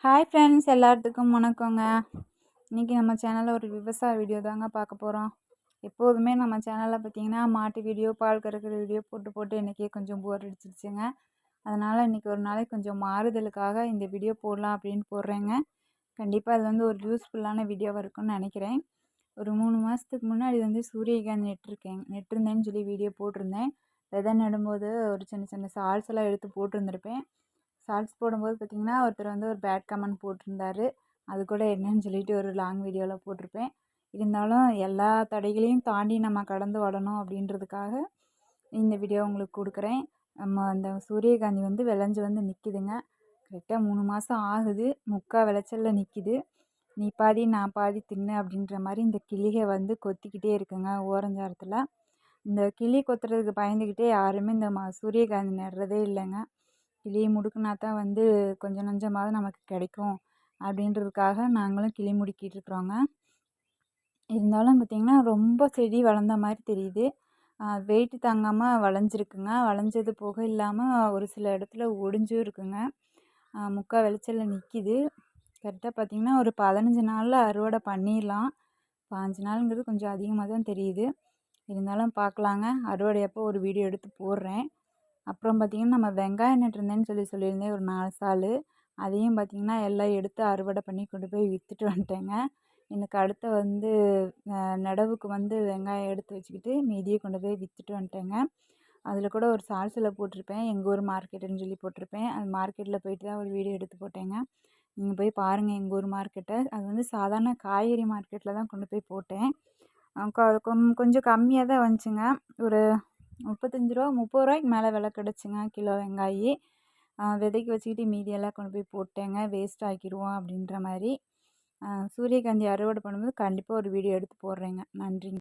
Hi friends, எல்லாத்துக்கும் வணக்கங்க. இன்றைக்கி நம்ம சேனலில் ஒரு விவசாய வீடியோ தாங்க பார்க்க போகிறோம். எப்போதுமே நம்ம சேனலில் பார்த்திங்கன்னா மாட்டு வீடியோ, பால் கறக்கிற வீடியோ போட்டு இன்றைக்கி கொஞ்சம் போர் அடிச்சிருச்சுங்க. அதனால் இன்றைக்கி ஒரு நாளைக்கு கொஞ்சம் மாறுதலுக்காக இந்த வீடியோ போடலாம் அப்படின்னு போடுறேங்க. கண்டிப்பாக அது ஒரு யூஸ்ஃபுல்லான வீடியோவாக இருக்கும்னு நினைக்கிறேன். ஒரு 3 மாதத்துக்கு முன்னாடி சூரியகாந்தி நெட்டிருந்தேன்னு சொல்லி வீடியோ போட்டிருந்தேன். விதை நடும்போது ஒரு சின்ன சின்ன சால்ஸ் எல்லாம் எடுத்து போட்டிருந்துருப்பேன். ஷார்ட்ஸ் போடும்போது பார்த்திங்கன்னா ஒருத்தர் ஒரு பேட் கமெண்ட் போட்டிருந்தாரு. அது கூட என்னன்னு சொல்லிட்டு ஒரு லாங் வீடியோவில் போட்டிருப்பேன். இருந்தாலும் எல்லா தடைகளையும் தாண்டி நம்ம கடந்து வரணும் அப்படின்றதுக்காக இந்த வீடியோ உங்களுக்கு கொடுக்குறேன். நம்ம அந்த சூரியகாந்தி விளைஞ்சி நிற்கிதுங்க. கரெக்டாக 3 மாதம் ஆகுது. முக்கால் விளைச்சலில் நிற்கிது. நீ பாதி நான் பாதி தின்னு அப்படின்ற மாதிரி இந்த கிளிகை கொத்திக்கிட்டே இருக்குங்க ஓரஞ்சாரத்தில். இந்த கிளி கொத்துறதுக்கு பயந்துக்கிட்டே யாருமே இந்த சூரியகாந்தி நடுறதே இல்லைங்க. கிளி முடுக்குனா தான் கொஞ்சம் நஞ்சமாவது நமக்கு கிடைக்கும் அப்படின்றதுக்காக நாங்களும் கிளி முடுக்கிட்டு இருக்கிறோங்க. இருந்தாலும் பார்த்திங்கன்னா ரொம்ப செடி வளர்ந்த மாதிரி தெரியுது. வெயிட்டு தாங்காமல் வளைஞ்சிருக்குங்க. வளைஞ்சது போக இல்லாமல் ஒரு சில இடத்துல ஒடிஞ்சும் இருக்குங்க. முக்கால் விளைச்சலில் நிற்கிது. கரெக்டாக பார்த்திங்கன்னா ஒரு 15 நாளில் அறுவடை பண்ணிடலாம். 15 நாளுங்கிறது கொஞ்சம் அதிகமாக தான் தெரியுது. இருந்தாலும் பார்க்கலாங்க. அறுவடை அப்போ ஒரு வீடியோ எடுத்து போடுறேன். அப்புறம் பார்த்திங்கன்னா நம்ம வெங்காயம் நட்டிருந்தேன்னு சொல்லியிருந்தேன் ஒரு 4 சால். அதையும் பார்த்திங்கன்னா எல்லாம் எடுத்து அறுவடை பண்ணி கொண்டு போய் விற்றுட்டு வந்துட்டேங்க. எனக்கு அடுத்த நடவுக்கு வெங்காயம் எடுத்து வச்சுக்கிட்டு மீதியை கொண்டு போய் விற்றுட்டு வந்துட்டேங்க. அதில் கூட ஒரு சால்ஸில் போட்டிருப்பேன். எங்கள் ஊர் மார்க்கெட்டுன்னு சொல்லி போட்டிருப்பேன். அது மார்க்கெட்டில் போயிட்டு தான் ஒரு வீடியோ எடுத்து போட்டேங்க. நீங்கள் போய் பாருங்கள் எங்கள் ஊர் மார்க்கெட்டை. அது சாதாரண காய்கறி மார்க்கெட்டில் தான் கொண்டு போய் போட்டேன். கொஞ்சம் கம்மியாக தான் வந்துச்சுங்க. ஒரு 35 ரூபா 30 ரூபாய்க்கு மேலே விலை கிடச்சிங்க கிலோ வெங்காயம். விதைக்கு வச்சுக்கிட்டு மீதியெல்லாம் கொண்டு போய் போட்டேங்க. வேஸ்ட் ஆக்கிடுவோம் அப்படின்ற மாதிரி. சூரியகாந்தி அறுவடை பண்ணும்போது கண்டிப்பாக ஒரு வீடியோ எடுத்து போடுறேங்க. நன்றிங்க.